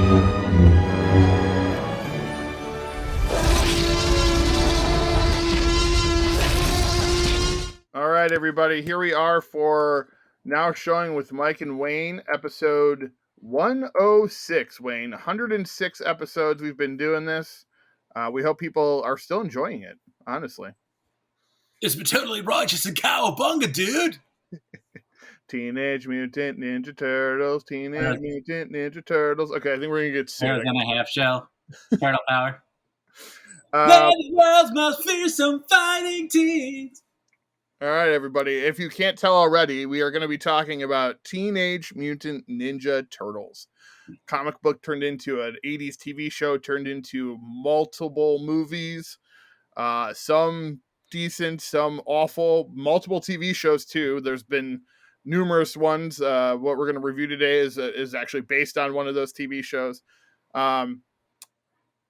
All right, everybody, here we are for Now Showing with Mike and Wayne, episode 106. Wayne, 106 episodes we've been doing this. We hope people are still enjoying it, honestly. It's been totally righteous and cowabunga, dude. Teenage Mutant Ninja Turtles, Teenage Mutant Ninja Turtles. Okay, I think we're going to get sued. Better than a half shell. Turtle power. The world's most fearsome fighting teens. All right, everybody. If you can't tell already, we are going to be talking about Teenage Mutant Ninja Turtles. Comic book turned into an 80s TV show, turned into multiple movies, some decent, some awful, multiple TV shows too. There's been numerous ones. What we're going to review today is actually based on one of those TV shows.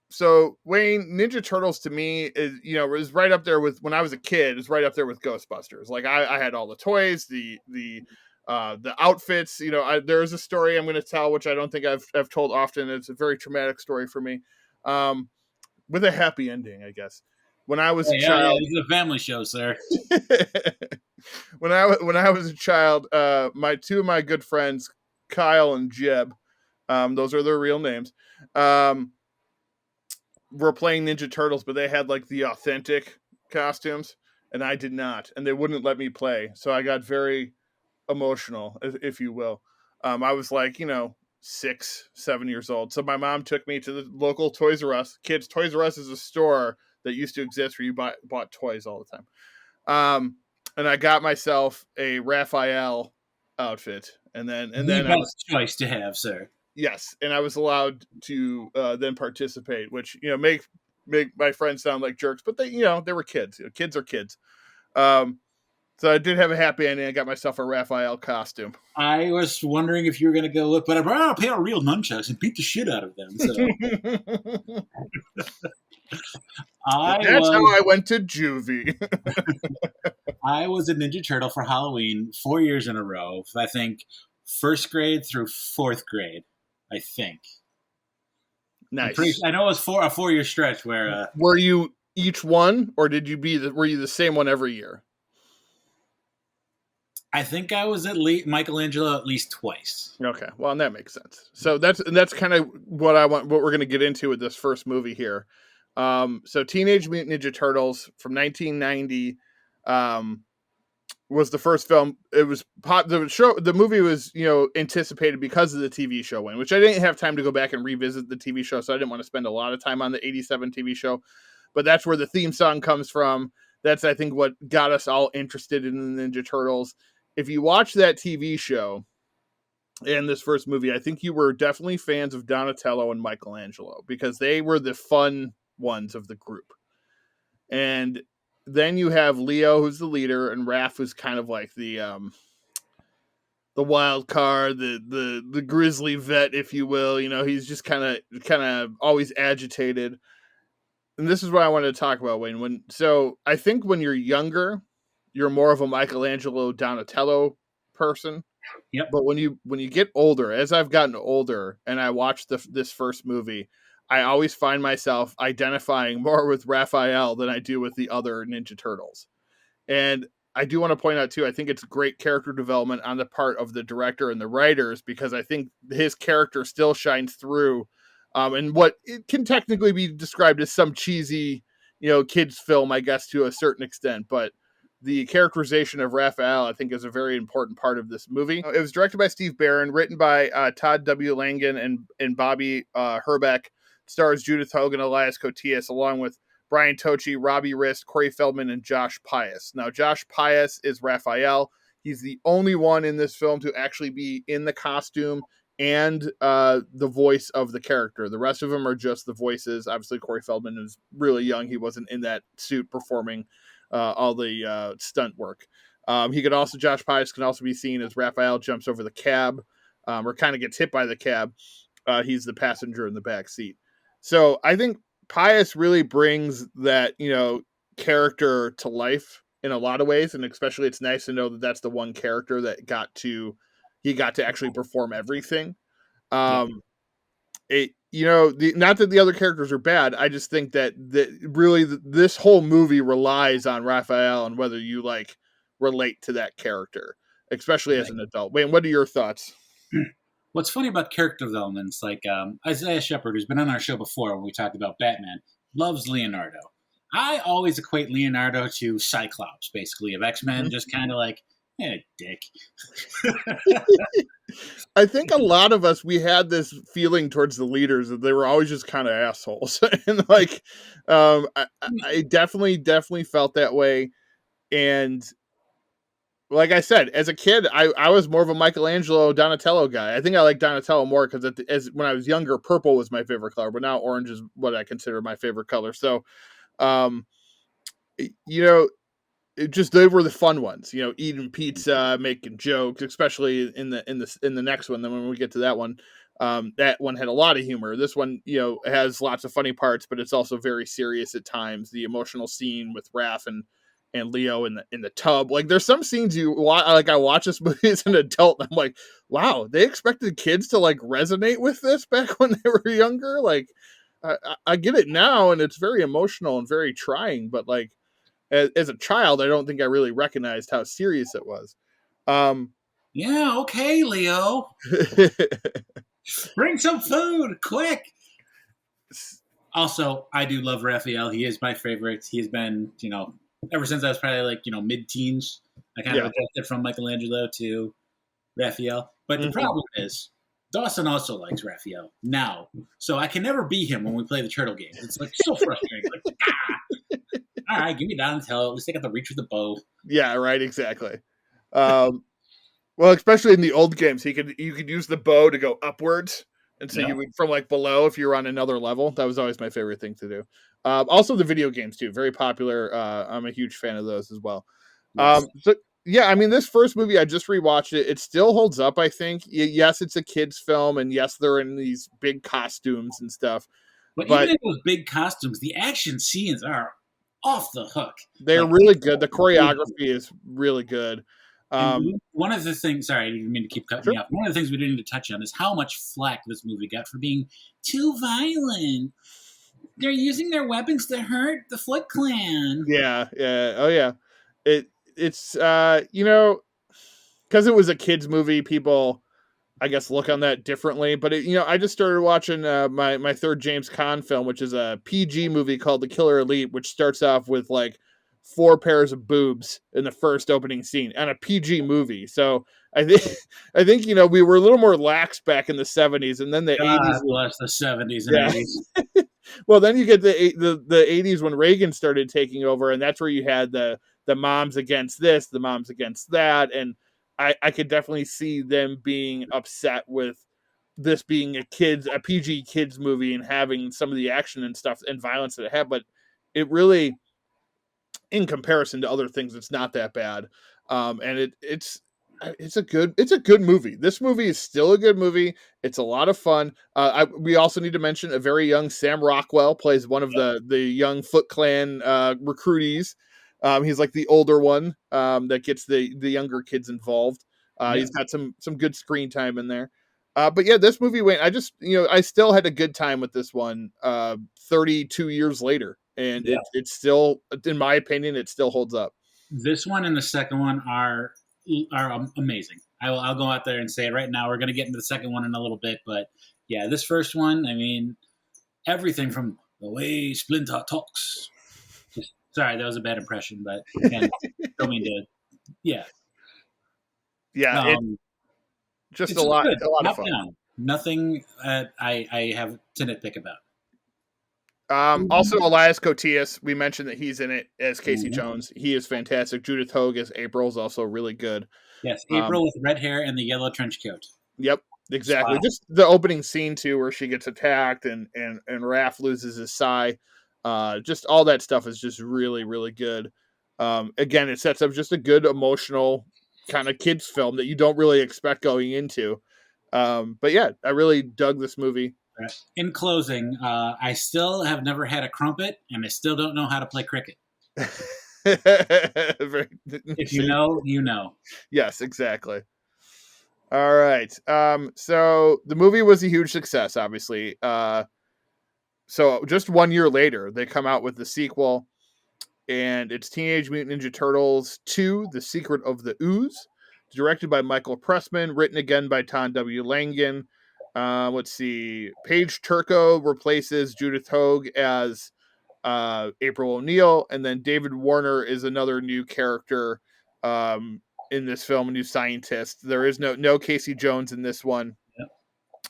So Wayne, Ninja Turtles to me is right up there with when I was a kid. It's right up there with Ghostbusters. Like I had all the toys, the outfits. There is a story I'm going to tell, which I don't think I've told often. It's a very traumatic story for me, with a happy ending, I guess. When I was a child, this is a family show, sir. when I was a child, two of my good friends, Kyle and Jeb, those are their real names, were playing Ninja Turtles, but they had like the authentic costumes, and I did not, and they wouldn't let me play. So I got very emotional, if you will. I was like, 6, 7 years old. So my mom took me to the local Toys R Us. Kids, Toys R Us is a store that used to exist where you bought toys all the time. And I got myself a Raphael outfit, and then best choice to have, sir. Yes, and I was allowed to then participate, which make my friends sound like jerks, but they were kids. Kids are kids. So I did have a happy ending. I got myself a Raphael costume. I was wondering if you were going to go look, but I brought a pair of real nunchucks and beat the shit out of them. So. That's how I went to juvie. I was a Ninja Turtle for Halloween 4 years in a row. I think 1st grade through 4th grade. I think. Nice. I know it was a 4-year stretch where. Were you each one, or were you the same one every year? I think I was at least Michelangelo at least twice. Okay, well, and that makes sense. So that's kind of what what we're going to get into with this first movie here. So Teenage Mutant Ninja Turtles from 1990 was the first film. It was the movie was anticipated because of the TV show, which I didn't have time to go back and revisit the TV show, so I didn't want to spend a lot of time on the 87 TV show. But that's where the theme song comes from. That's, I think, what got us all interested in the Ninja Turtles. If you watch that TV show and this first movie, I think you were definitely fans of Donatello and Michelangelo because they were the fun ones of the group. And then you have Leo, who's the leader, and Raph, who's kind of like the wild card, the grizzly vet, if you will. He's just kind of always agitated. And this is what I wanted to talk about, Wayne. So I think when you're younger, you're more of a Michelangelo Donatello person. Yep. But when you get older, as I've gotten older, and I watched this first movie, I always find myself identifying more with Raphael than I do with the other Ninja Turtles. And I do want to point out too, I think it's great character development on the part of the director and the writers, because I think his character still shines through. And what it can technically be described as some cheesy, kids film, I guess, to a certain extent, but the characterization of Raphael, I think, is a very important part of this movie. It was directed by Steve Barron, written by Todd W. Langen and Bobby Herbeck, stars Judith Hogan, Elias Koteas, along with Brian Tochi, Robbie Rist, Corey Feldman, and Josh Pius. Now, Josh Pius is Raphael. He's the only one in this film to actually be in the costume and the voice of the character. The rest of them are just the voices. Obviously, Corey Feldman is really young. He wasn't in that suit performing all the stunt work. Josh Pius can also be seen as Raphael jumps over the cab, or kind of gets hit by the cab. He's the passenger in the back seat. So I think Pius really brings that, character to life in a lot of ways. And especially it's nice to know that that's the one character that he got to actually perform everything. not that the other characters are bad. I just think that really this whole movie relies on Raphael and whether you like relate to that character, especially as Right. an adult. Wayne, what are your thoughts? What's funny about character developments, like Isaiah Shepard, who's been on our show before when we talked about Batman, loves Leonardo. I always equate Leonardo to Cyclops, basically, of X-Men, Mhm. just kind of like, dick. I think a lot of us we had this feeling towards the leaders that they were always just kind of assholes, and like, I definitely felt that way. And like I said, as a kid, I was more of a Michelangelo Donatello guy. I think I like Donatello more because as when I was younger, purple was my favorite color, but now orange is what I consider my favorite color. So, um, you know, it just they were the fun ones, eating pizza, making jokes, especially in the next one. Then when we get to that one had a lot of humor. This one, has lots of funny parts, but it's also very serious at times. The emotional scene with Raph and Leo in the tub, like there's some scenes like. I watch this movie as an adult, and I'm like, wow, they expected kids to like resonate with this back when they were younger. Like, I get it now, and it's very emotional and very trying, but like as a child, I don't think I really recognized how serious it was. Um, Yeah, okay, Leo. Bring some food, quick. Also, I do love Raphael. He is my favorite. He's been, ever since I was probably like, mid-teens. I kind of yeah. adjusted from Michelangelo to Raphael. But the Mhm. problem is, Dawson also likes Raphael now. So I can never beat him when we play the turtle games. It's like so frustrating. Like, all right, give me Donatello. At least I got to reach with the bow. Yeah, right, exactly. Um, well, especially in the old games, you could use the bow to go upwards, and so you Yeah. would from like below if you were on another level. That was always my favorite thing to do. Also, the video games too, very popular. I'm a huge fan of those as well. Yes. So yeah, I mean, this first movie I just rewatched it. It still holds up. I think. Yes, it's a kids film, and yes, they're in these big costumes and stuff, But even but in those big costumes, the action scenes are off the hook. they're Like, really good. The choreography is really good. and Um, one of the things, sorry, I didn't mean to keep cutting sure. you off. One of the things we didn't need to touch on is how much flack this movie got for being too violent. They're using their weapons to hurt the Foot Clan. Yeah, yeah, oh yeah. It's because it was a kids movie, people I guess look on that differently. But I just started watching my third James Caan film, which is a PG movie called The Killer Elite, which starts off with like four pairs of boobs in the first opening scene and a PG movie. So I think we were a little more lax back in the '70s, and then the '80s. God bless the 70s and Yeah. 80s. Well, then you get the '80s when Reagan started taking over, and that's where you had the moms against this, the moms against that, and I could definitely see them being upset with this being a PG kids movie and having some of the action and stuff and violence that it had, but it really, in comparison to other things, it's not that bad. And it's a good movie. This movie is still a good movie. It's a lot of fun. We also need to mention a very young Sam Rockwell plays one of the young Foot Clan recruitees. He's like the older one that gets the younger kids involved. Yep. He's got some good screen time in there. But yeah, this movie went. I still had a good time with this one. 32 years later, and Yeah. it's still, in my opinion, it still holds up. This one and the second one are amazing. I'll go out there and say it right now. We're going to get into the second one in a little bit, but yeah, this first one, I mean, everything from the way Splinter talks. Sorry, that was a bad impression, but again, don't mean to. Yeah, Yeah, it's um, just it's just good. a lot of Top fun. down. Nothing I have to nitpick about. Also, Elias Koteas, we mentioned that he's in it as Casey Mhm. Jones. He is fantastic. Judith Hogue as April is also really good. Yes, Um, April with red hair and the yellow trench coat. yep, exactly. Spot Just the opening scene too, where she gets attacked and Raph loses his sai. Just all that stuff is just really really good. Again, it sets up just a good emotional kind of kids film that you don't really expect going into. But yeah, I really dug this movie. on. In closing, I still have never had a crumpet, and I still don't know how to play cricket. Very, If you see, know, you know. yes, exactly. All right. So the movie was a huge success, obviously. So just 1 year later, they come out with the sequel, and it's Teenage Mutant Ninja Turtles 2: The Secret of the Ooze, directed by Michael Pressman, written again by Tom W. Langan. Let's see. Paige Turco replaces Judith Hogue as April O'Neil, and then David Warner is another new character in this film, a new scientist. There is no Casey Jones in this one. Yep.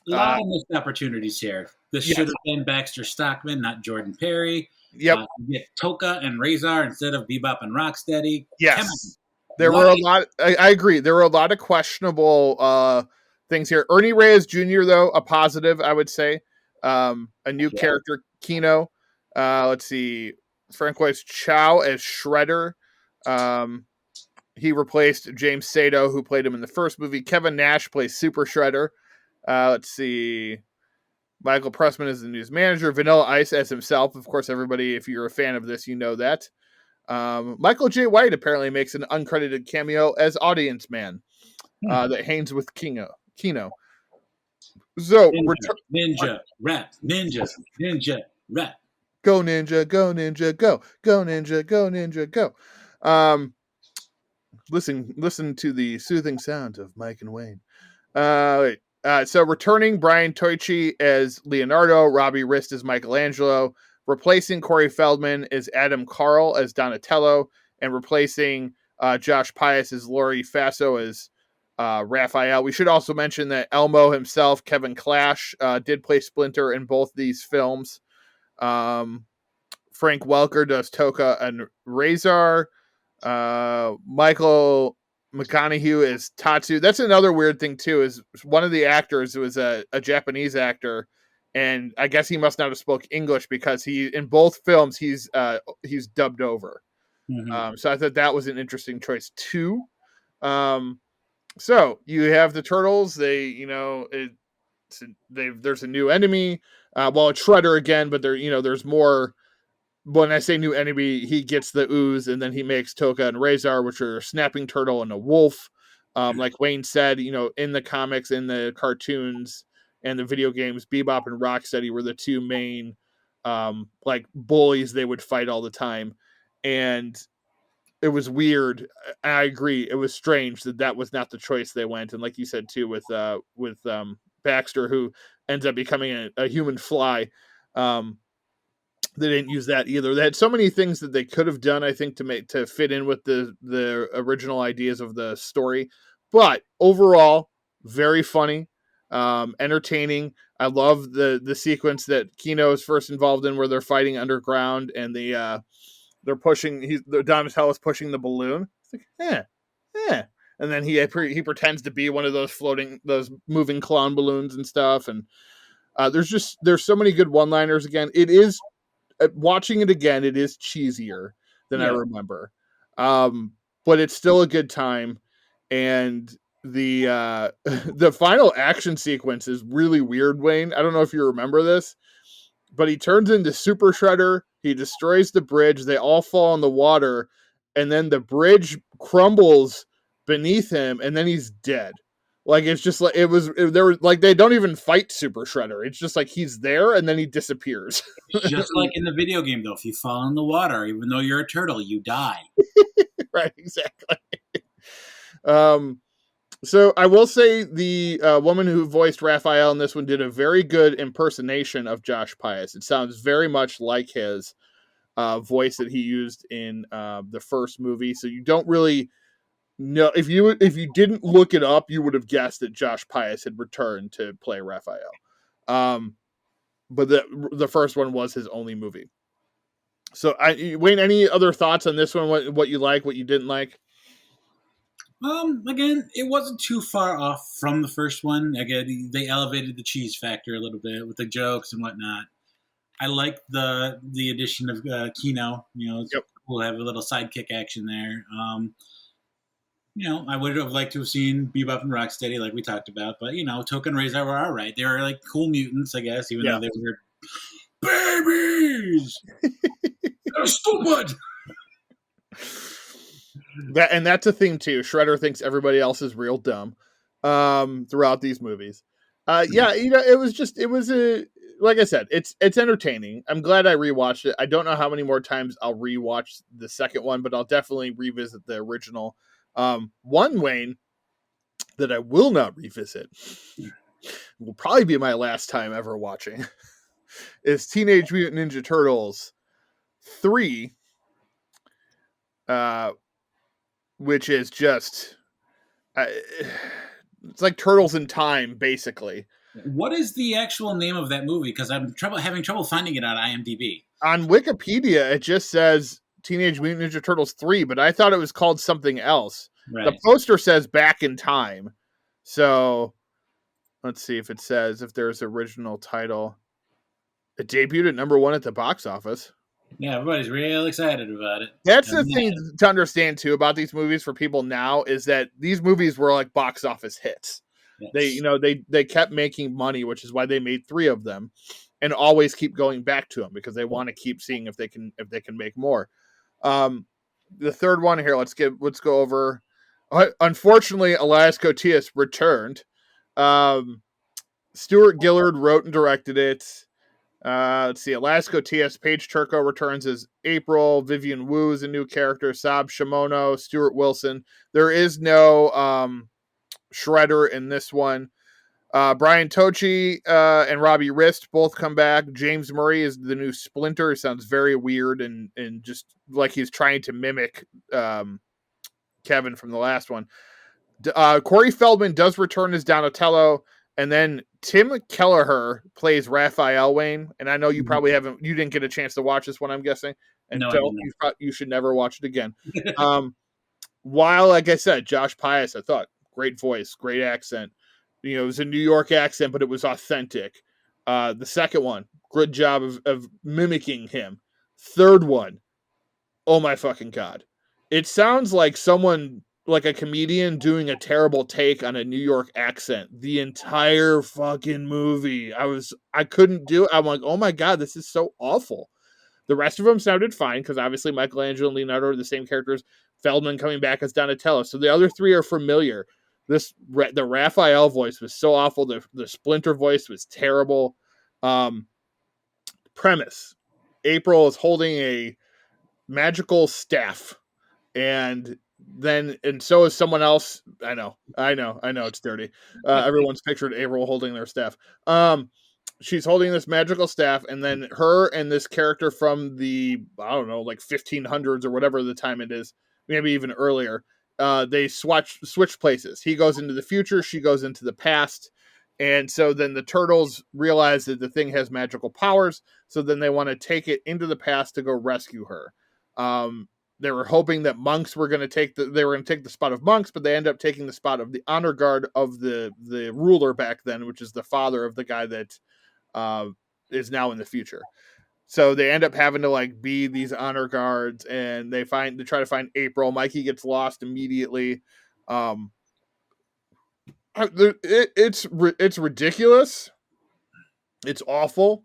A lot Uh, of missed opportunities here. This should yes, have been Baxter Stockman, not Jordan Perry. yep, You get Toka and Razor instead of Bebop and Rocksteady. Come on. yes. There Why? were a lot. I agree. There were a lot of questionable things here. Ernie Reyes Jr., though, a positive, I would say. A new Yeah. character, Kino. Let's see. Francois Chow as Shredder. Um, he replaced James Sato, who played him in the first movie. Kevin Nash plays Super Shredder. Let's see. Michael Pressman is the news manager. Vanilla Ice as himself. Of course, everybody, if you're a fan of this, you know that. Michael J. White apparently makes an uncredited cameo as audience man that hangs with Kino. So, Ninja, ninja, rap, ninja, ninja, rap. go ninja, go ninja, go, go ninja, go ninja, go. Um, listen to the soothing sound of Mike and Wayne. So returning Brian Toichi as Leonardo, Robbie Rist as Michelangelo, replacing Corey Feldman as Adam Carl as Donatello, and replacing Josh Pius as Laurie Faso as Raphael. We should also mention that Elmo himself, Kevin Clash, did play Splinter in both these films. Um, Frank Welker does Toka and Razor. Michael McConaughey is Tatsu. That's another weird thing too. Is one of the actors was a Japanese actor, and I guess he must not have spoke English because he in both films he's dubbed over. Mm-hmm. So I thought that was an interesting choice too. Um, so you have the turtles. They there's a new enemy. Well, it's Shredder again, but there's more. When I say new enemy, he gets the ooze, and then he makes Toka and Razor, which are a snapping turtle and a wolf. Like Wayne said, in the comics, in the cartoons, and the video games, Bebop and Rocksteady were the two main like bullies they would fight all the time, and it was weird. I agree, it was strange that was not the choice they went, and like you said too, with Baxter, who ends up becoming a human fly. Um, they didn't use that either. They had so many things that they could have done, I think, to fit in with the original ideas of the story. But overall, very funny, entertaining. I love the sequence that Kino is first involved in, where they're fighting underground and they're pushing. Donatello is pushing the balloon. It's like, and then he pretends to be one of those moving clown balloons and stuff. And there's so many good one-liners. Again, it is watching it again, it is cheesier than I Yeah. remember, but it's still a good time. And the the final action sequence is really weird. Wayne, I don't know if you remember this, but he turns into Super Shredder. He destroys the bridge. They all fall in the water, and then the bridge crumbles beneath him, and then he's dead. Like it's just like there was like they don't even fight Super Shredder. It's just like he's there and then he disappears. Just like in the video game, though, if you fall in the water, even though you're a turtle, you die. Right, exactly. Um, so I will say the woman who voiced Raphael in this one did a very good impersonation of Josh Pius. It sounds very much like his voice that he used in the first movie. So you don't really know if you didn't look it up, you would have guessed that Josh Pius had returned to play Raphael. But the first one was his only movie. So, Wayne, any other thoughts on this one? What you like, what you didn't like? Again, it wasn't too far off from the first one. Again, they elevated the cheese factor a little bit with the jokes and whatnot. I like the addition of Kino. It's Yep. cool to have a little sidekick action there. I would have liked to have seen Bebop and Rocksteady, like we talked about, but Token Razor were all right. They were like cool mutants, I guess, even though they were babies. They're stupid. That's a thing too. Shredder thinks everybody else is real dumb. throughout these movies. Yeah, it was a like I said, it's entertaining. I'm glad I rewatched it. I don't know how many more times I'll rewatch the second one, but I'll definitely revisit the original. One Wayne that I will not revisit will probably be my last time ever watching is Teenage Mutant Ninja Turtles 3, uh, which is just it's like Turtles in Time, basically. What is the actual name of that movie? Because having trouble finding it on IMDb. On Wikipedia, it just says Teenage Mutant Ninja Turtles 3, but I thought it was called something else. The Right. poster says Back in Time. So let's see if it says if there's original title. It debuted at #1 at the box office. Yeah, everybody's real excited about it. That's And the thing to understand too about these movies for people now is that these movies were like box office hits. yes. They kept making money, which is why they made 3 of them, and always keep going back to them because they want to keep seeing if they can make more. The third one here, let's go over. Unfortunately, Elias Koteas returned. Stuart Gillard wrote and directed it. Let's see. Elias Koteas, Paige Turco returns as April. Vivian Wu is a new character. Sab Shimono, Stuart Wilson. There is no Shredder in this one. Brian Tochi and Robbie Rist both come back. James Murray is the new Splinter. It sounds very weird and just like he's trying to mimic Kevin from the last one. Corey Feldman does return as Donatello, and then Tim Kelleher plays Raphael Wayne. And I know you probably you didn't get a chance to watch this one, I'm guessing, and No, you should never watch it again. While, like I said, Josh Pius, I thought great voice, great accent. It was a New York accent, but it was authentic. The second one, good job of mimicking him. Third one, oh my fucking god. It sounds like someone, like a comedian doing a terrible take on a New York accent. The entire fucking movie. I couldn't do it. I'm like, oh my god, this is so awful. The rest of them sounded fine because obviously Michelangelo and Leonardo are the same characters. Feldman coming back as Donatello. So the other 3 are familiar. The Raphael voice was so awful. The Splinter voice was terrible. Premise: April is holding a magical staff, and so is someone else. I know, it's dirty. Everyone's pictured April holding their staff. She's holding this magical staff, and then her and this character from the, I don't know, like 1500s or whatever the time it is, maybe even earlier, they switch places. He goes into the future, she goes into the past, and so then the turtles realize that the thing has magical powers, so then they want to take it into the past to go rescue her. They were hoping that monks were going to take the spot of monks, but they end up taking the spot of the honor guard of the ruler back then, which is the father of the guy that is now in the future. So they end up having to like be these honor guards, and they try to find April. Mikey gets lost immediately. It's ridiculous. It's awful.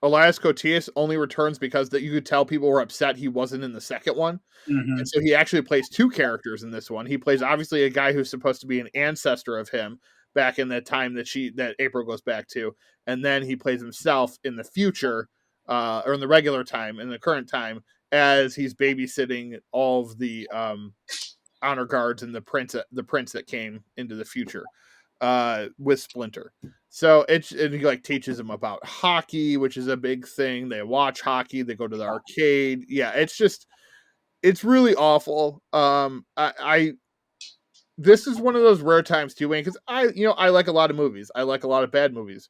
Elias Koteas only returns because that you could tell people were upset he wasn't in the second one. And so he actually plays 2 characters in this one. He plays obviously a guy who's supposed to be an ancestor of him back in the time that April goes back to, and then he plays himself in the future, or in the regular time, in the current time, as he's babysitting all of the honor guards and the prince that came into the future with Splinter. So he like teaches them about hockey, which is a big thing. They watch hockey. They go to the arcade. Yeah, it's really awful. This is one of those rare times too, Wayne, because I like a lot of movies. I like a lot of bad movies.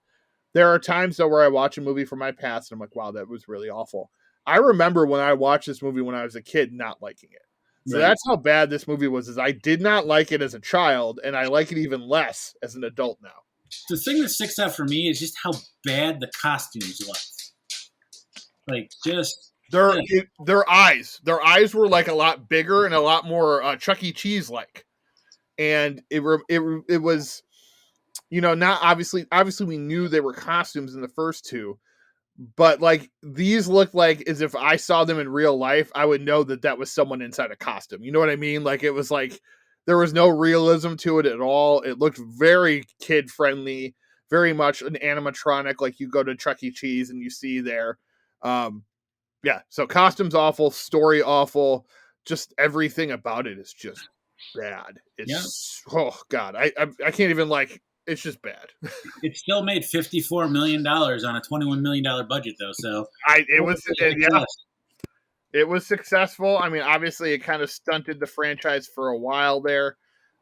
There are times though where I watch a movie from my past and I'm like, wow, that was really awful. I remember when I watched this movie when I was a kid not liking it. So that's how bad this movie was. Is I did not like it as a child, and I like it even less as an adult now. The thing that sticks out for me is just how bad the costumes look. Like just their eyes were like a lot bigger and a lot more Chuck E. Cheese like, and it was, not obviously we knew they were costumes in the first 2, but like these looked like as if I saw them in real life, I would know that was someone inside a costume. You know what I mean? Like it was like There was no realism to it at all. It looked very kid friendly, very much an animatronic like you go to Chuck E. Cheese and you see there. Um, yeah, so costumes awful, story awful, just everything about it is just bad. Yeah, It's oh god, I can't even like. It's just bad. it still made $54 million on a $21 million budget, though. So It was yeah, success. it was successful. I mean, obviously, it kind of stunted the franchise for a while there.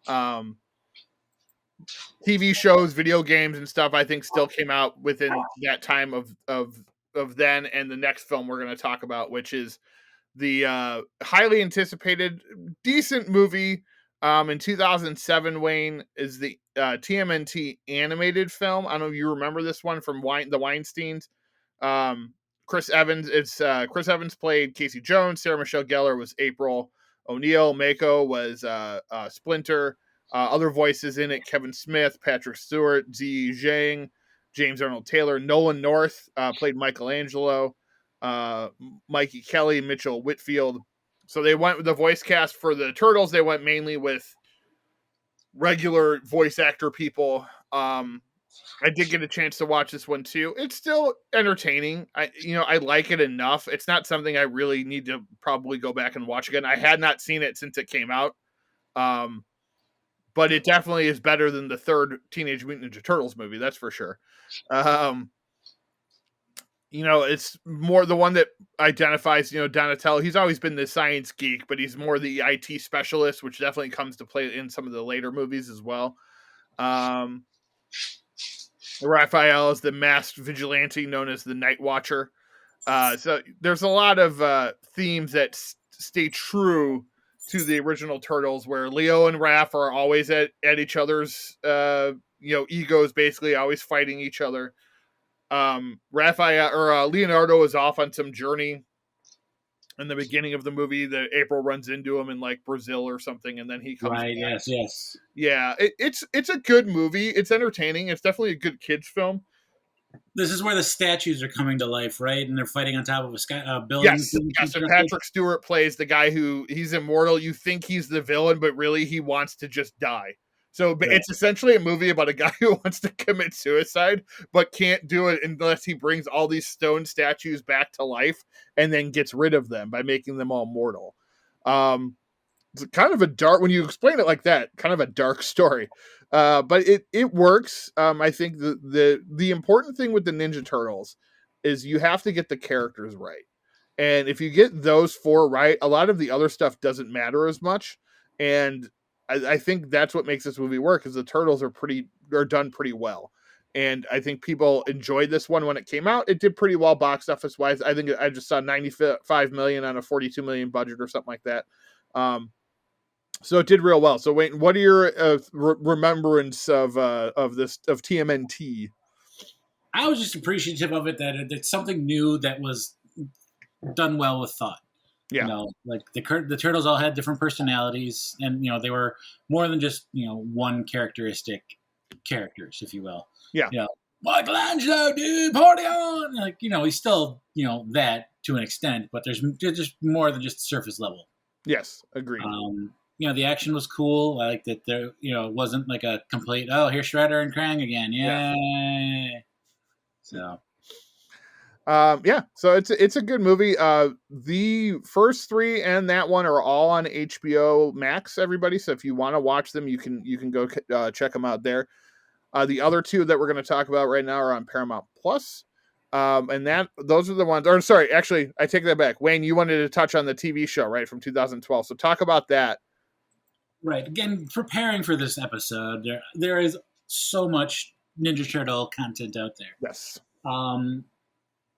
Um, TV shows, video games, and stuff. I think still came out within that time of then and the next film we're going to talk about, which is the highly anticipated, decent movie in 2007. Wayne is the TMNT animated film. I don't know if you remember this one from the Weinsteins. Um, Chris Evans. It's Chris Evans played Casey Jones. Sarah Michelle Gellar was April O'Neil. Mako was Splinter. Other voices in it: Kevin Smith, Patrick Stewart, Ziyi Zhang, James Arnold Taylor. Nolan North played Michelangelo. Mikey Kelly, Mitchell Whitfield. So they went with the voice cast for the Turtles. They went mainly with regular voice actor people. I did get a chance to watch this one too. It's still entertaining. I like it enough. It's not something I really need to probably go back and watch again. I had not seen it since it came out. But it definitely is better than the third Teenage Mutant Ninja Turtles movie. That's for sure. It's more the one that identifies, Donatello. He's always been the science geek, but he's more the IT specialist, which definitely comes to play in some of the later movies as well. Raphael is the masked vigilante known as the Night Watcher. So there's a lot of themes that stay true to the original Turtles, where Leo and Raph are always at each other's, egos, basically always fighting each other. Raphael or Leonardo is off on some journey in the beginning of the movie that April runs into him in like Brazil or something, and then he comes Right? back. Yes. Yeah, it's a good movie. It's entertaining. It's definitely a good kids film. This is where the statues are coming to life, right? And they're fighting on top of a building. Yes. And Patrick Stewart plays the guy who he's immortal. You think he's the villain, but really he wants to just die. So it's essentially a movie about a guy who wants to commit suicide, but can't do it unless he brings all these stone statues back to life and then gets rid of them by making them all mortal. It's kind of a dark, when you explain it like that, kind of a dark story. But it works. I think the important thing with the Ninja Turtles is you have to get the characters right. And if you get those four right, a lot of the other stuff doesn't matter as much. And I think that's what makes this movie work, is the Turtles are done pretty well. And I think people enjoyed this one when it came out. It did pretty well box office wise. I think I just saw 95 million on a 42 million budget or something like that. So it did real well. So wait, what are your remembrance of TMNT? I was just appreciative of it, that it's something new that was done well with thought. Yeah. Like the Turtles all had different personalities, and they were more than just one characteristic characters, if you will. Yeah. Michelangelo, dude, party on! Like he's still that to an extent, but there's just more than just surface level. Yes, agreed. The action was cool. I like that there, it wasn't like a complete, oh, here's Shredder and Krang again. Yay. So. So it's a good movie. The first three and that one are all on HBO Max, everybody. So if you want to watch them, you can go check them out there. The other two that we're going to talk about right now are on Paramount Plus. And those are the ones, or sorry, actually, I take that back. Wayne, you wanted to touch on the TV show, right, from 2012. So talk about that. Right. Again, preparing for this episode, there is so much Ninja Turtle content out there. Yes.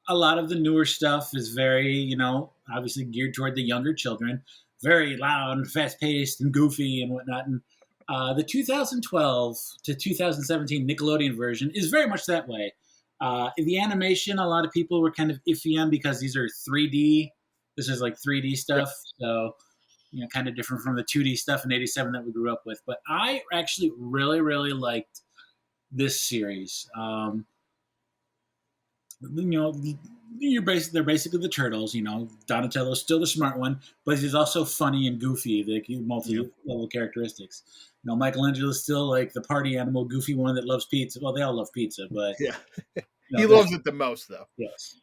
A lot of the newer stuff is very, obviously geared toward the younger children, very loud and fast-paced and goofy and whatnot. And the 2012 to 2017 Nickelodeon version is very much that way. The animation, a lot of people were kind of iffy on because these are 3D. This is like 3D stuff. Yep. So, kind of different from the 2D stuff in '87 that we grew up with. But I actually really, really liked this series. they're basically the turtles. Donatello's still the smart one, but he's also funny and goofy, like Yeah. multi-level characteristics. Michelangelo's still like the party animal, goofy one that loves pizza. Well, they all love pizza, but Yeah. He this loves it the most, though. yes.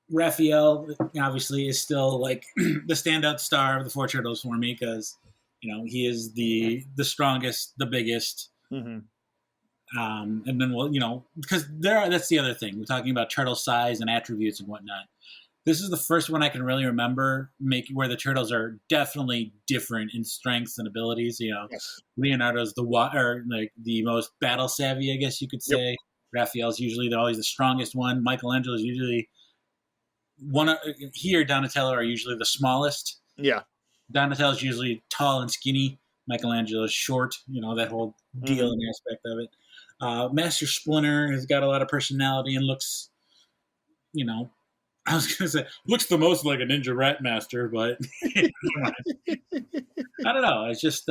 Raphael obviously is still like the standout star of the four turtles for me because he is the strongest, the biggest. Mm-hmm. And then because that's the other thing we're talking about, turtle size and attributes and whatnot. This is the first one I can really remember where the turtles are definitely different in strengths and abilities. Yes. Leonardo's like the most battle savvy, I guess you could Yep. say. Raphael's usually always the strongest one. Michelangelo's usually one. He or Donatello are usually the smallest. Yeah. Donatello's usually tall and skinny. Michelangelo's short. That whole deal Mm-hmm. and aspect of it. Master Splinter has got a lot of personality and looks, I was going to say, looks the most like a Ninja Rat Master, but I don't know. It's just,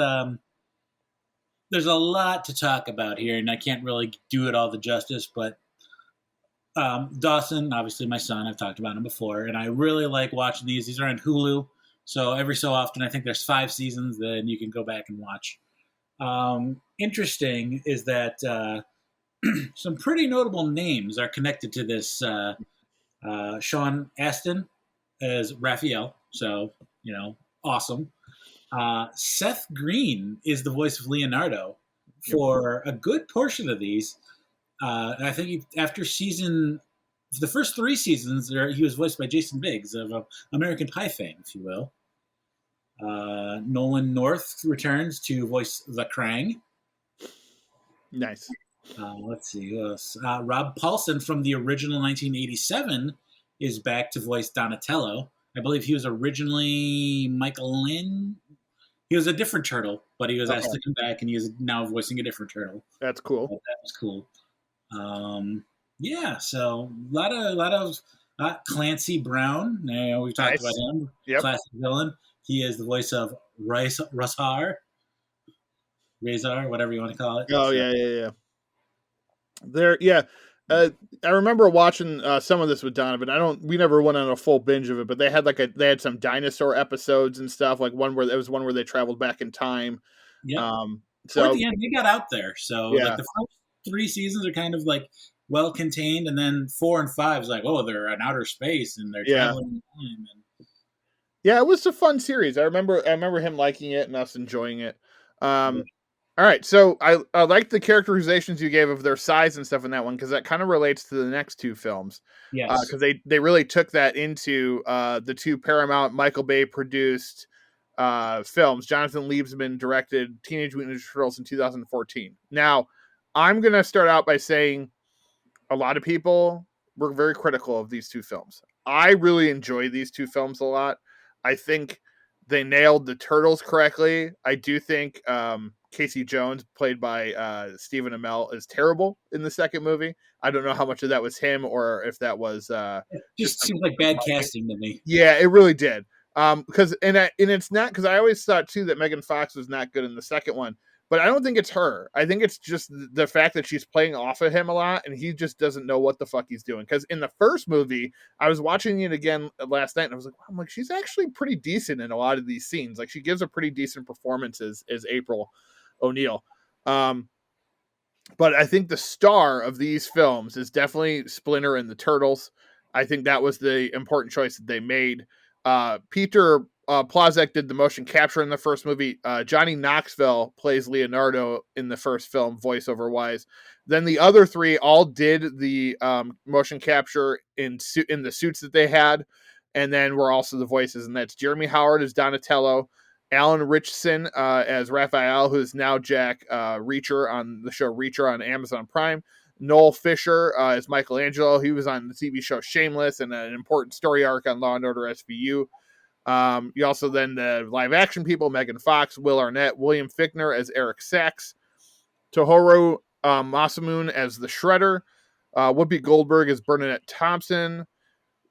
there's a lot to talk about here, and I can't really do it all the justice, but Dawson, obviously my son, I've talked about him before, and I really like watching these. These are on Hulu, so every so often, I think there's 5 seasons, then you can go back and watch. Interesting is that some pretty notable names are connected to this. Sean Astin as Raphael, so awesome. Seth Green is the voice of Leonardo Yep. for a good portion of these. And I think after the first 3 seasons, he was voiced by Jason Biggs of American Pie fame, if you will. Nolan North returns to voice the Krang. Nice. Let's see who else. Rob Paulson from the original 1987 is back to voice Donatello. I believe he was originally Michael Lynn. He was a different turtle, but he was asked to come back, and he is now voicing a different turtle. That's cool. So that was cool. Yeah, so a lot of Clancy Brown. We've talked about him. Yep. Classic villain. He is the voice of Razar, whatever you want to call it. Oh, so. Yeah. There, yeah. I remember watching some of this with Donovan. We never went on a full binge of it, but they had some dinosaur episodes and stuff. Like one where they traveled back in time. Yeah. So toward the end, they got out there. So like the first 3 seasons are kind of like well contained, and then 4 and 5 is like, oh, they're in outer space and they're traveling in time. Yeah, it was a fun series. I remember him liking it and us enjoying it. All right, so I like the characterizations you gave of their size and stuff in that one because that kind of relates to the next 2 films. Yes, because they really took that into the 2 Paramount Michael Bay produced films. Jonathan Liebesman directed Teenage Mutant Ninja Turtles in 2014. Now, I'm gonna start out by saying a lot of people were very critical of these 2 films. I really enjoy these 2 films a lot. I think they nailed the turtles correctly. I do think Casey Jones, played by Stephen Amell, is terrible in the second movie. I don't know how much of that was him or if that was it just seems like bad casting to me. Yeah, it really did. Because and it's not because I always thought too that Megan Fox was not good in the second one, but I don't think it's her. I think it's just the fact that she's playing off of him a lot, and he just doesn't know what the fuck he's doing. Because in the first movie, I was watching it again last night, and I was like, wow, I'm like, she's actually pretty decent in a lot of these scenes. Like she gives a pretty decent performance as April O'Neil. But I think the star of these films is definitely Splinter and the Turtles. I think that was the important choice that they made. Peter Plazek did the motion capture in the first movie. Johnny Knoxville plays Leonardo in the first film, voiceover wise. Then the other 3 all did the motion capture in the suits that they had, and then were also the voices. And that's Jeremy Howard as Donatello, Alan Richardson as Raphael, who is now Jack Reacher on the show Reacher on Amazon Prime. Noel Fisher as Michelangelo. He was on the TV show Shameless and an important story arc on Law & Order SVU. You also then the live action people, Megan Fox, Will Arnett, William Fichtner as Eric Sachs, Tohru Masamune as the Shredder, Whoopi Goldberg as Bernadette Thompson,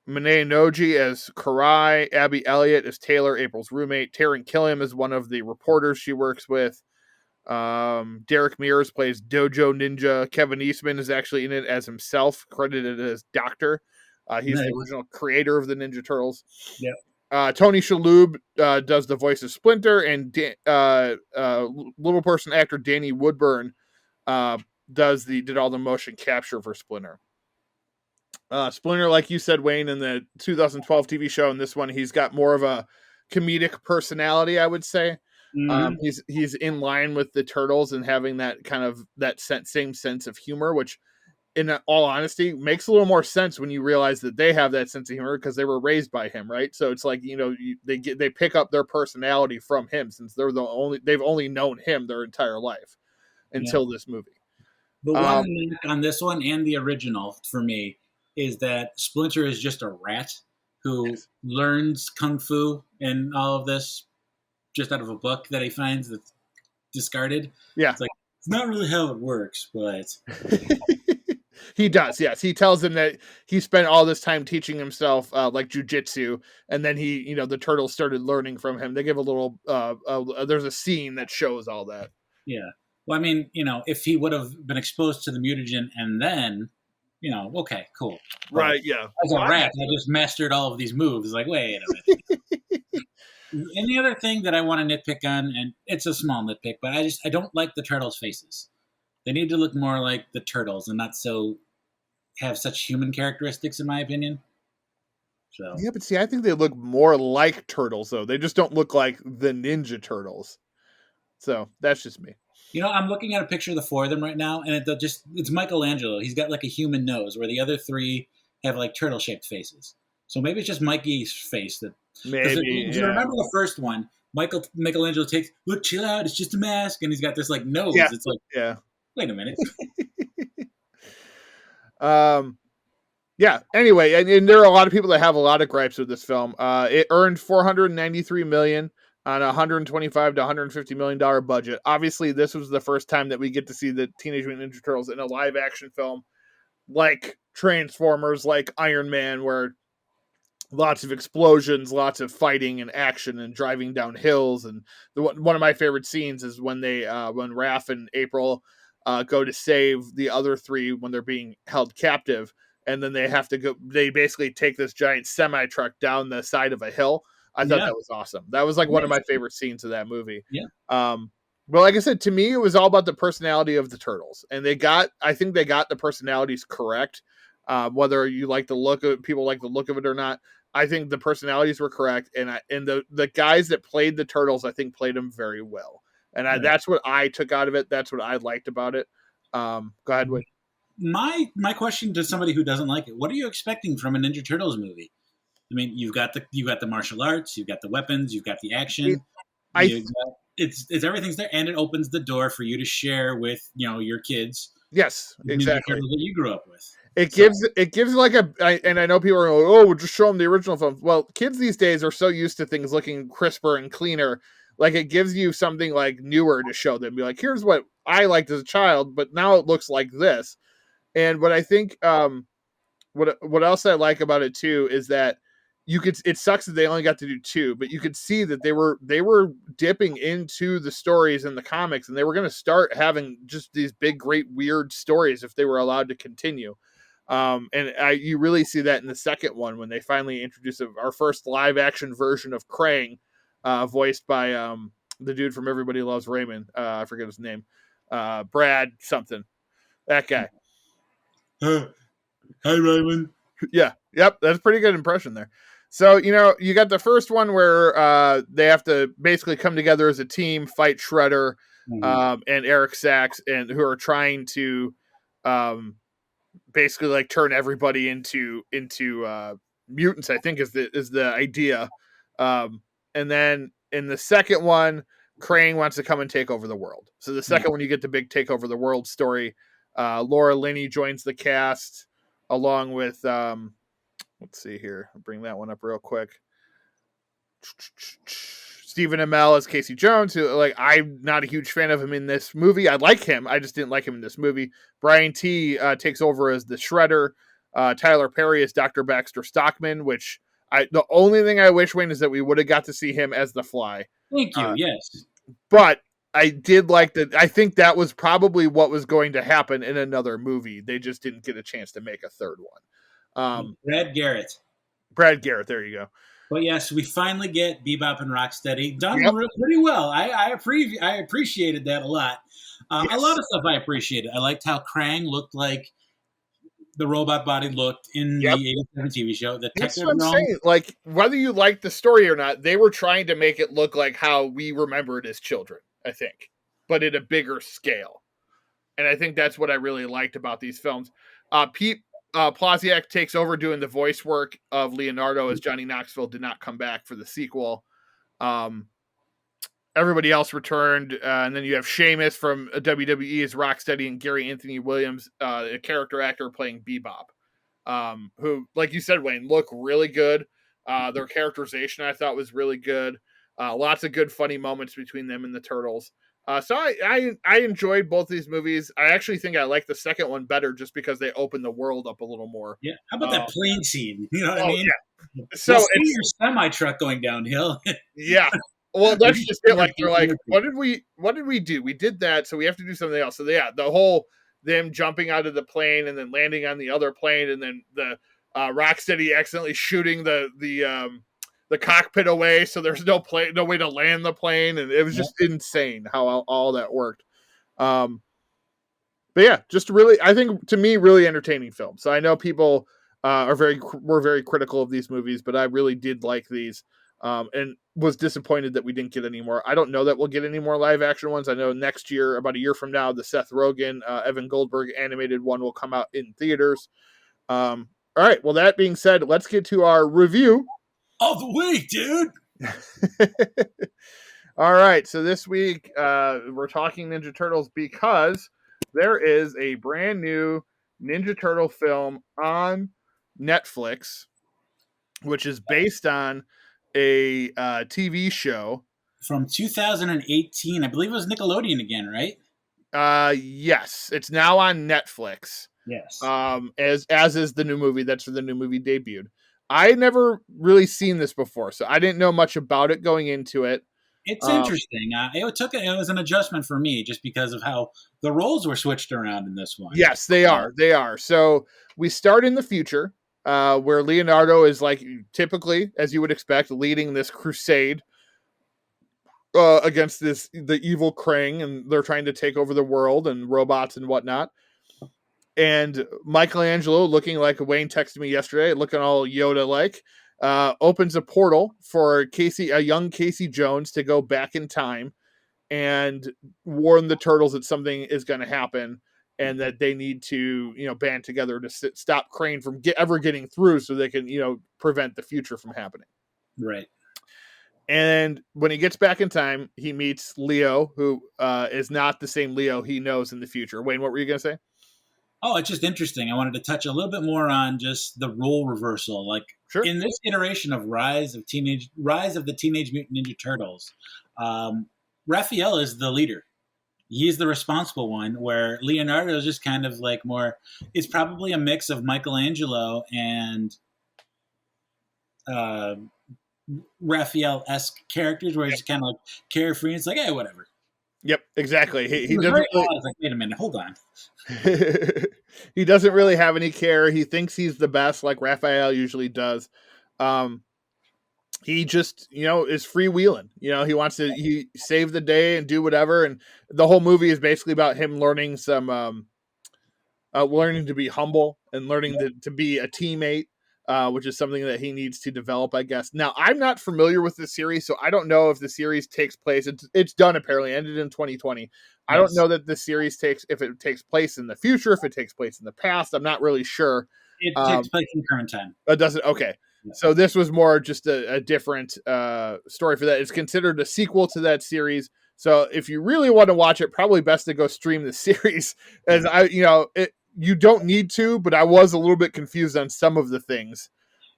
Mane Noji as Karai, Abby Elliott as Taylor, April's roommate, Taryn Killiam is one of the reporters she works with, Derek Mears plays Dojo Ninja. Kevin Eastman is actually in it as himself, credited as Doctor. He's the Nice. original creator of the Ninja Turtles. Yep. Tony Shalhoub does the voice of Splinter, and little person actor Danny Woodburn uh, did all the motion capture for Splinter. Splinter, like you said, Wayne, in the 2012 TV show, in this one, he's got more of a comedic personality, I would say. Mm-hmm. He's in line with the Turtles and having that kind of same sense of humor, which, in all honesty, makes a little more sense when you realize that they have that sense of humor because they were raised by him, right? So it's like, they pick up their personality from him, since they've only known him their entire life Yep. until this movie. The one knock on this one and the original for me is that Splinter is just a rat who Yes. learns kung fu and all of this just out of a book that he finds that's discarded. Yeah. It's like, it's not really how it works, but He does, yes. He tells him that he spent all this time teaching himself like jujitsu, and then the turtles started learning from him. They give a little. There's a scene that shows all that. yeah. Well, I mean, if he would have been exposed to the mutagen and then, okay, cool. But Right? Yeah. as a rat, I just mastered all of these moves. Like, wait a minute. And the other thing that I want to nitpick on, and it's a small nitpick, but I don't like the turtles' faces. They need to look more like the turtles and not so have such human characteristics, in my opinion. So Yeah, but see, I think they look more like turtles, though. They just don't look like the Ninja Turtles. So that's just me. I'm looking at a picture of the four of them right now, and it's Michelangelo. He's got like a human nose, where the other three have like turtle shaped faces. So maybe it's just Mikey's face that. Maybe. If you remember the first one, Michelangelo takes, look, chill out, it's just a mask, and he's got this like nose. Yeah. It's like, yeah. Wait a minute. Yeah. Anyway, and there are a lot of people that have a lot of gripes with this film. It earned $493 million on a $125 to $150 million budget. Obviously, this was the first time that we get to see the Teenage Mutant Ninja Turtles in a live action film, like Transformers, like Iron Man, where lots of explosions, lots of fighting and action and driving down hills. And one of my favorite scenes is when when Raph and April go to save the other three when they're being held captive, and then they have to go. They basically take this giant semi truck down the side of a hill. I thought that was awesome. That was like one of my favorite scenes of that movie. Yeah. But like I said, to me, it was all about the personality of the turtles, and I think they got the personalities correct. Whether you like the look of it, people like the look of it or not, I think the personalities were correct, and the guys that played the turtles, I think, played them very well, and that's what I took out of it. That's what I liked about it. Go ahead, Wade. My question to somebody who doesn't like it: what are you expecting from a Ninja Turtles movie? I mean, you've got the martial arts, you've got the weapons, you've got the action. It's everything's there, and it opens the door for you to share with your kids. Yes, exactly. That you grew up with. It gives like and I know people are going, oh, we'll just show them the original film. Well, kids these days are so used to things looking crisper and cleaner. Like, it gives you something like newer to show them. Be like, here's what I liked as a child, but now it looks like this. And what I think, what else I like about it too is that it sucks that they only got to do two, but you could see that they were dipping into the stories in the comics, and they were going to start having just these big, great, weird stories if they were allowed to continue. You really see that in the second one when they finally introduce our first live action version of Krang, voiced by the dude from Everybody Loves Raymond. I forget his name. Brad something. That guy. Hi, Raymond. Yeah. Yep. That's a pretty good impression there. So, you got the first one where they have to basically come together as a team, fight Shredder, and Eric Sachs, and who are trying to basically like turn everybody into mutants, I think is the idea. And then in the second one, Krang wants to come and take over the world. So the second one, you get the big take over the world story. Laura Linney joins the cast along with let's see here. I'll bring that one up real quick. Stephen Amell as Casey Jones, who, like, I'm not a huge fan of him in this movie. I like him. I just didn't like him in this movie. Brian T. Takes over as the Shredder. Tyler Perry as Dr. Baxter Stockman, which the only thing I wish, Wayne, is that we would have got to see him as the Fly. Thank you. Yes. But I did like that. I think that was probably what was going to happen in another movie. They just didn't get a chance to make a third one. Brad Garrett. Brad Garrett, there you go. But yes, we finally get Bebop and Rocksteady done Yep. pretty well. I appreciated that a lot. A lot Yes. of stuff I appreciated. I liked how Krang looked like the robot body looked in Yep. the 87 TV show. The That's what I'm Technodrome. saying. Like, whether you like the story or not, they were trying to make it look like how we remember it as children, I think, but at a bigger scale. And I think that's what I really liked about these films. Pete Plasiak takes over doing the voice work of Leonardo, as Johnny Knoxville did not come back for the sequel. Everybody else returned, and then you have Sheamus from WWE as Rocksteady and Gary Anthony Williams, a character actor playing Bebop, who, like you said, Wayne, look really good. Their characterization I thought was really good. Lots of good funny moments between them and the Turtles. So I enjoyed both these movies. I actually think I like the second one better just because they open the world up a little more. Yeah. How about that plane scene? You know what I Oh mean? yeah. So We'll see it's your semi truck going downhill. yeah. Well, that's just it. Like they're like, what did we do? We did that, so we have to do something else. So yeah, the whole them jumping out of the plane and then landing on the other plane, and then the Rocksteady accidentally shooting the cockpit away, so there's no way to land the plane, and it was just insane how all that worked. But yeah, just really, I think to me, really entertaining film. So I know people were very critical of these movies, but I really did like these. And was disappointed that we didn't get any more. I don't know that we'll get any more live action ones. I know next year, about a year from now, the Seth Rogen, Evan Goldberg animated one will come out in theaters. All right. Well, that being said, let's get to our review of the week, dude. All right. So this week, we're talking Ninja Turtles because there is a brand new Ninja Turtle film on Netflix, which is based on a TV show from 2018. I believe it was Nickelodeon again, right? Yes, it's now on Netflix. Yes. As is the new movie. That's where the new movie debuted. I had never really seen this before, so I didn't know much about it going into it. It's interesting. It was an adjustment for me just because of how the roles were switched around in this one. Yes, they are. They are. So we start in the future, where Leonardo is, like, typically, as you would expect, leading this crusade against the evil Krang, and they're trying to take over the world and robots and whatnot. And Michelangelo, looking like Wayne texted me yesterday, looking all Yoda-like, opens a portal for a young Casey Jones to go back in time and warn the Turtles that something is going to happen and that they need to, band together to stop Krang from ever getting through so they can, prevent the future from happening. Right. And when he gets back in time, he meets Leo, who is not the same Leo he knows in the future. Wayne, what were you going to say? Oh, it's just interesting. I wanted to touch a little bit more on just the role reversal. Like, sure. In this iteration of Rise of the Teenage Mutant Ninja Turtles, Raphael is the leader. He's the responsible one, where Leonardo is just kind of like more. It's probably a mix of Michelangelo and Raphael-esque characters, where he's kind of like carefree. It's like, hey, whatever. Yep, exactly. He doesn't. Really... like, wait a minute, hold on. He doesn't really have any care. He thinks he's the best, like Raphael usually does. He just, is freewheeling. He wants to save the day and do whatever. And the whole movie is basically about him learning learning to be humble and learning to be a teammate. Which is something that he needs to develop, I guess. Now, I'm not familiar with the series, so I don't know if the series takes place. It's done, apparently, ended in 2020. Yes. I don't know that the series takes place in the future, if it takes place in the past. I'm not really sure. It takes place in current time. It doesn't? Okay. Yeah. So this was more just a different story for that. It's considered a sequel to that series. So if you really want to watch it, probably best to go stream the series. As you don't need to, but I was a little bit confused on some of the things.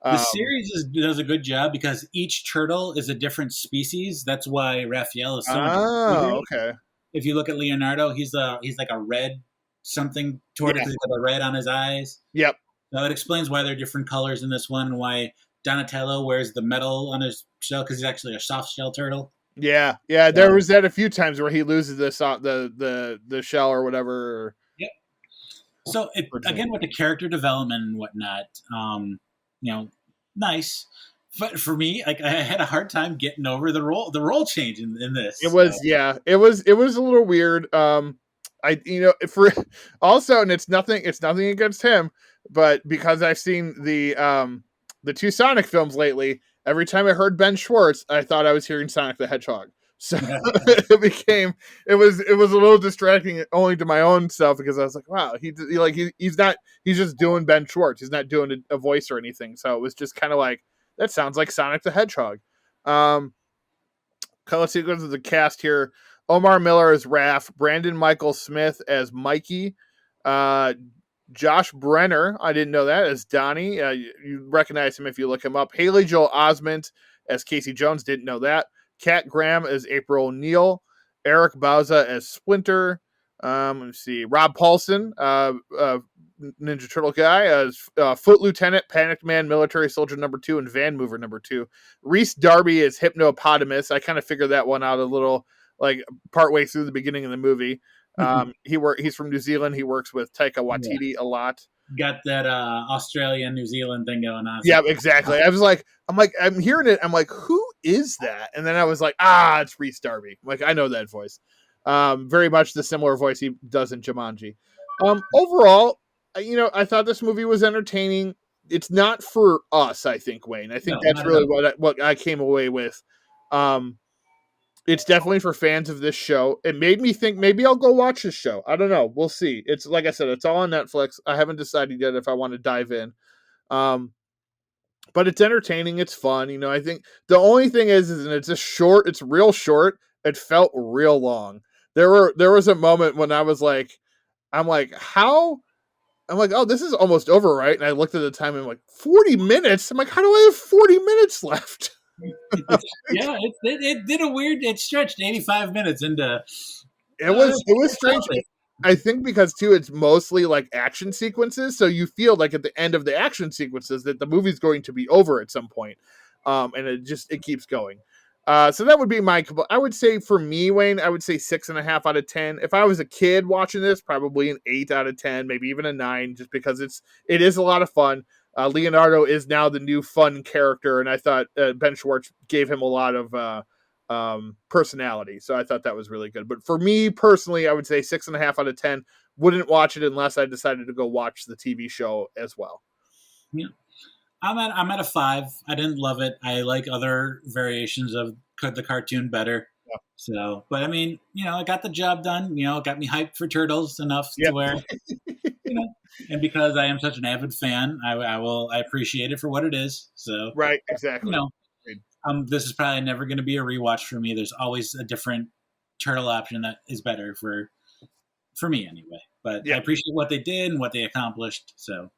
The series does a good job because each turtle is a different species. That's why Raphael is so much. Oh, okay. If you look at Leonardo, he's like a red something toward it. He's got the red on his eyes. Yep. So it explains why there are different colors in this one, and why Donatello wears the metal on his shell because he's actually a soft shell turtle. Yeah, yeah. There So, was that a few times where he loses the shell or whatever. yep. So again with the character development and whatnot, you know, nice. But for me, like I had a hard time getting over the role change in It this. was yeah, it was a little weird. I for also, and it's nothing against him, but because I've seen the two Sonic films lately, every time I heard Ben Schwartz, I thought I was hearing Sonic the Hedgehog. So it was a little distracting only to my own self because I was like, wow, he's not, he's just doing Ben Schwartz. He's not doing a voice or anything. So it was just kind of like, that sounds like Sonic the Hedgehog. Um, let's see, go to the cast here. Omar Miller as Raph, Brandon Michael Smith as Mikey, uh, Josh Brenner, I didn't know that, as Donnie. You recognize him if you look him up. Haley Joel Osment as Casey Jones, didn't know that. Kat Graham as April O'Neil. Eric Bauza as Splinter. Let's see. Rob Paulson, Ninja Turtle guy, as Foot Lieutenant, Panicked Man, Military Soldier number 2, and Van Mover number 2. Reese Darby is Hypnopotamus. I kind of figured that one out a little, like, partway through the beginning of the movie. He's from New Zealand. He works with Taika Yeah. Waititi a lot. Got that Australia New Zealand thing going on. Yeah, exactly. I'm hearing it. I'm like, who is that? And then I was like, it's Reese Darby. I'm like, I know that voice. Very much the similar voice he does in Jumanji. Overall, I thought this movie was entertaining. It's not for us, I think, Wayne. I think No, that's not at really all. what I came away with. It's definitely for fans of this show. It made me think maybe I'll go watch this show. I don't know. We'll see. It's like I said, it's all on Netflix. I haven't decided yet if I want to dive in. Um, but it's entertaining. It's fun. I think the only thing is and it's real short. It felt real long. There was a moment when I'm like, how? I'm like, oh, this is almost over, right? And I looked at the time and I'm like, 40 minutes? I'm like, how do I have 40 minutes left? Yeah, it did a weird. It stretched 85 minutes into. It was strange. I think because too, it's mostly like action sequences, so you feel like at the end of the action sequences that the movie's going to be over at some point, and it keeps going. So that would be I would say for me, Wayne, I would say 6.5 out of 10. If I was a kid watching this, probably an 8 out of 10, maybe even a 9, just because it is a lot of fun. Leonardo is now the new fun character, and I thought Ben Schwartz gave him a lot of personality. So I thought that was really good. But for me personally, I would say 6.5 out of 10. Wouldn't watch it unless I decided to go watch the TV show as well. Yeah. I'm at a 5. I didn't love it. I like other variations of the cartoon better. Yeah. So, but I mean, it got the job done. It got me hyped for Turtles enough to Yep. where, and because I am such an avid fan, I appreciate it for what it is. So, Right, you exactly. know, this is probably never going to be a rewatch for me. There's always a different Turtle option that is better for me anyway. But I Yeah. appreciate what they did and what they accomplished. So,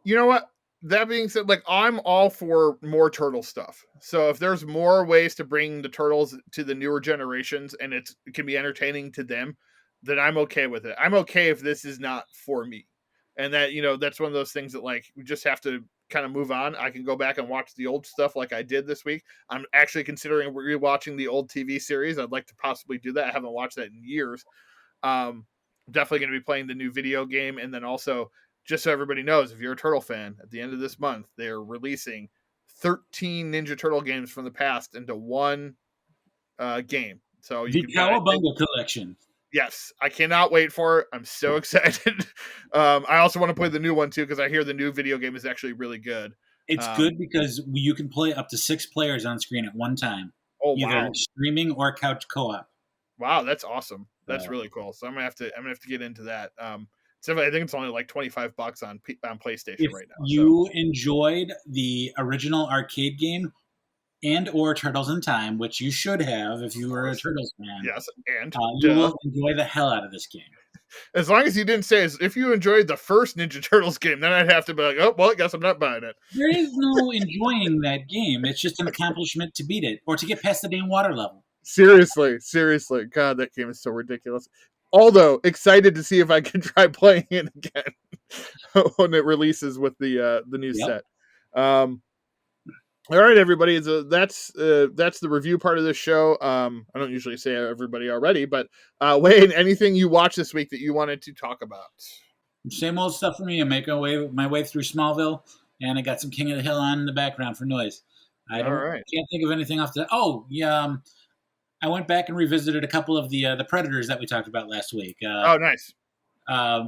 You know what? That being said, like, I'm all for more turtle stuff. So if there's more ways to bring the turtles to the newer generations and it can be entertaining to them, then I'm okay with it. I'm okay if this is not for me. And that, that's one of those things that, like, we just have to kind of move on. I can go back and watch the old stuff like I did this week. I'm actually considering rewatching the old TV series. I'd like to possibly do that. I haven't watched that in years. Definitely going to be playing the new video game, and then also, just so everybody knows, if you're a Turtle fan, at the end of this month, they're releasing 13 Ninja Turtle games from the past into one game. So you the can Cowabunga collection. yes, I cannot wait for it. I'm so excited. I also want to play the new one too because I hear the new video game is actually really good. It's good because you can play up to 6 players on screen at one time, Oh either wow, streaming or couch co-op. wow, that's awesome. That's So, really cool. So I'm gonna have to get into that. So I think it's only like $25 on PlayStation if right now. So you enjoyed the original arcade game and or Turtles in Time, which you should have if you were a Turtles fan, yes, and you will enjoy the hell out of this game. as long as you didn't say if you enjoyed the first Ninja Turtles game, then I'd have to be like, oh well, I guess I'm not buying it. There is no enjoying that game. It's just an accomplishment to beat it or to get past the damn water level. Seriously, God, that game is so ridiculous. Although excited to see if I can try playing it again when it releases with the new Yep. set. Um, All right, everybody. That's the review part of this show. I don't usually say everybody already, but Wayne, anything you watched this week that you wanted to talk about? Same old stuff for me. I'm making my way through Smallville, and I got some King of the Hill on in the background for noise. I All don't right. can't think of anything off the. Oh yeah, I went back and revisited a couple of the Predators that we talked about last week. Oh, nice.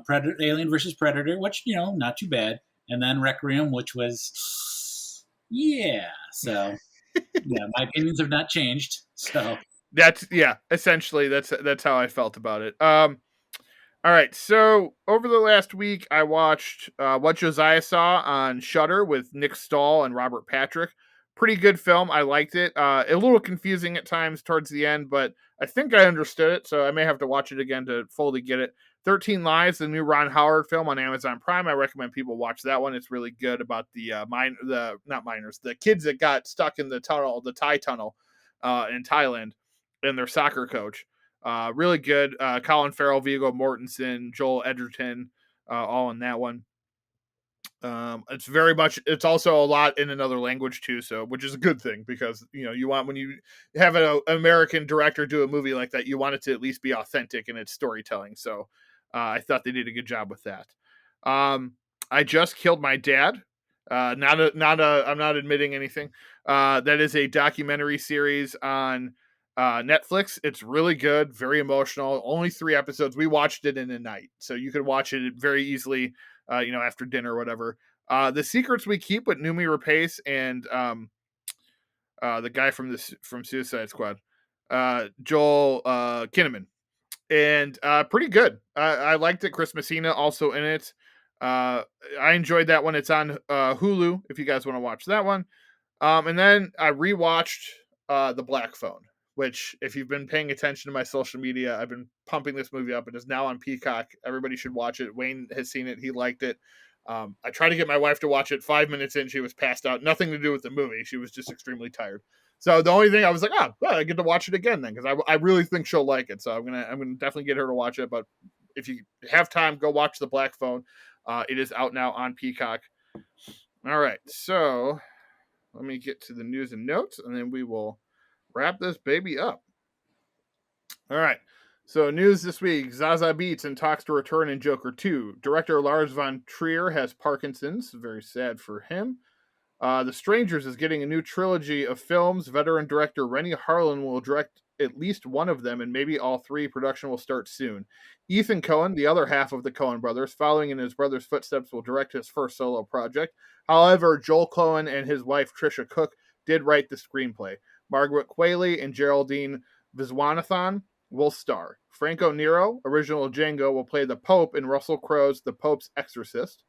Predator, Alien versus Predator, which not too bad, and then Requiem, which was yeah. So yeah, my opinions have not changed. So That's yeah. Essentially, that's how I felt about it. All right. So over the last week, I watched What Josiah Saw on Shudder with Nick Stahl and Robert Patrick. Pretty good film. I liked it. A little confusing at times towards the end, but I think I understood it. So I may have to watch it again to fully get it. 13 Lives, the new Ron Howard film on Amazon Prime. I recommend people watch that one. It's really good about the kids that got stuck in the tunnel, the Thai tunnel, in Thailand, and their soccer coach. Really good. Colin Farrell, Viggo Mortensen, Joel Edgerton, all in that one. It's also a lot in another language too, so which is a good thing because you want when you have an American director do a movie like that, you want it to at least be authentic in its storytelling. So I thought they did a good job with that. I just killed my dad. I'm not admitting anything. That is a documentary series on Netflix. It's really good, very emotional. Only 3 episodes. We watched it in a night, so you could watch it very easily. After dinner or whatever. The Secrets We Keep with Numi Rapace and the guy from Suicide Squad, Joel Kinnaman, and pretty good. I liked it. Chris Messina also in it. I enjoyed that one. It's on Hulu if you guys want to watch that one. And then I rewatched The Black Phone, which, if you've been paying attention to my social media, I've been pumping this movie up. It is now on Peacock. Everybody should watch it. Wayne has seen it. He liked it. I tried to get my wife to watch it. 5 minutes in, she was passed out. Nothing to do with the movie. She was just extremely tired. So the only thing I was like, I get to watch it again then because I really think she'll like it. So I'm gonna definitely get her to watch it. But if you have time, go watch The Black Phone. It is out now on Peacock. All right, so let me get to the news and notes, and then we will wrap this baby up. All right. So, news this week Zaza Beetz in talks to return in Joker 2. Director Lars von Trier has Parkinson's. Very sad for him. The Strangers is getting a new trilogy of films. Veteran director Rennie Harlan will direct at least one of them, and maybe all three. Production will start soon. Ethan Coen, the other half of the Coen brothers, following in his brother's footsteps, will direct his first solo project. However, Joel Coen and his wife Trisha Cook did write the screenplay. Margaret Qualley and Geraldine Viswanathan will star. Franco Nero, original Django, will play the Pope in Russell Crowe's The Pope's Exorcist.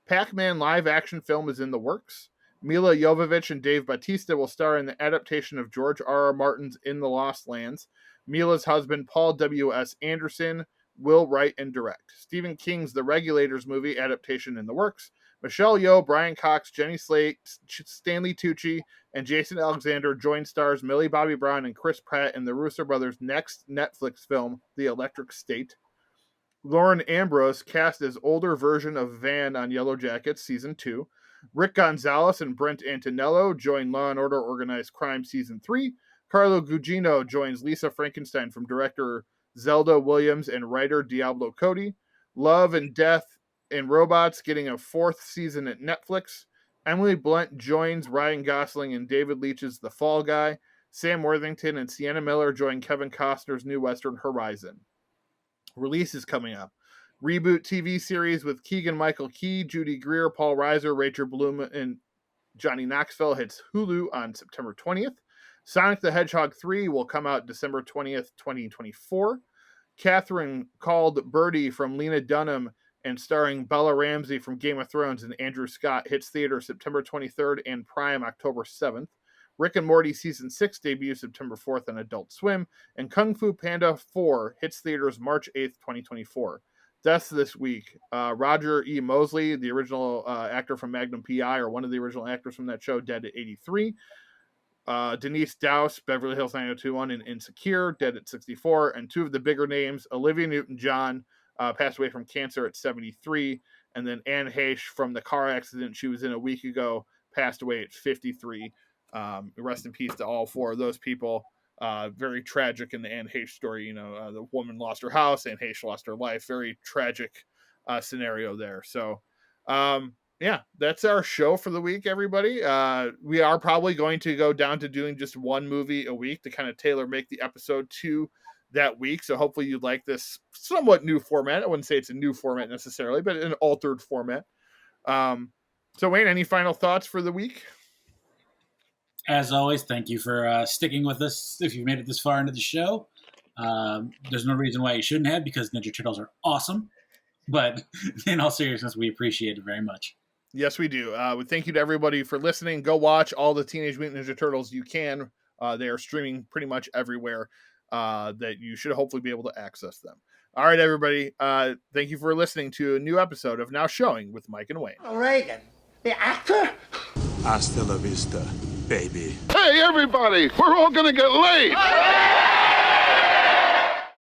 Pac-Man live-action film is in the works. Mila Jovovich and Dave Bautista will star in the adaptation of George R. R. Martin's In the Lost Lands. Mila's husband, Paul W.S. Anderson, will write and direct. Stephen King's The Regulators movie adaptation in the works. Michelle Yeoh, Brian Cox, Jenny Slate, Stanley Tucci, and Jason Alexander join stars Millie Bobby Brown and Chris Pratt in the Russo brothers' next Netflix film, The Electric State. Lauren Ambrose cast as older version of Van on Yellow Jackets Season 2. Rick Gonzalez and Brent Antonello join Law & Order Organized Crime Season 3. Carlo Gugino joins Lisa Frankenstein from director Zelda Williams and writer Diablo Cody. Love and Death and Robots getting a 4th season at Netflix. Emily Blunt joins Ryan Gosling and David Leitch's The Fall Guy. Sam Worthington and Sienna Miller join Kevin Costner's new Western Horizon. Releases coming up. Reboot TV series with Keegan-Michael Key, Judy Greer, Paul Reiser, Rachel Bloom, and Johnny Knoxville hits Hulu on September 20th. Sonic the Hedgehog 3 will come out December 20th, 2024. Catherine Called Birdie from Lena Dunham and starring Bella Ramsey from Game of Thrones and Andrew Scott hits theater September 23rd and Prime October 7th. Rick and Morty Season 6 debuts September 4th on Adult Swim, and Kung Fu Panda 4 hits theaters March 8th, 2024. Deaths this week. Roger E. Mosley, the original actor from Magnum P.I., or one of the original actors from that show, dead at 83. Denise Dowse, Beverly Hills 90210 and Insecure, dead at 64. And two of the bigger names, Olivia Newton-John, passed away from cancer at 73. And then Anne Heche from the car accident she was in a week ago, passed away at 53. Rest in peace to all four of those people. Very tragic in the Anne Heche story. The woman lost her house, Anne Heche lost her life. Very tragic scenario there. So, yeah, that's our show for the week, everybody. We are probably going to go down to doing just one movie a week to kind of tailor make the episode to that week. So hopefully you'd like this somewhat new format. I wouldn't say it's a new format necessarily, but an altered format. So Wayne, any final thoughts for the week? As always, thank you for sticking with us. If you've made it this far into the show, there's no reason why you shouldn't have, because Ninja Turtles are awesome. But in all seriousness, we appreciate it very much. Yes, we do. Thank you to everybody for listening. Go watch all the Teenage Mutant Ninja Turtles you can. They are streaming pretty much everywhere that you should hopefully be able to access them. All right, everybody. Thank you for listening to a new episode of Now Showing with Mike and Wayne. Reagan, the actor? Hasta la vista, baby. Hey, everybody, we're all gonna get laid.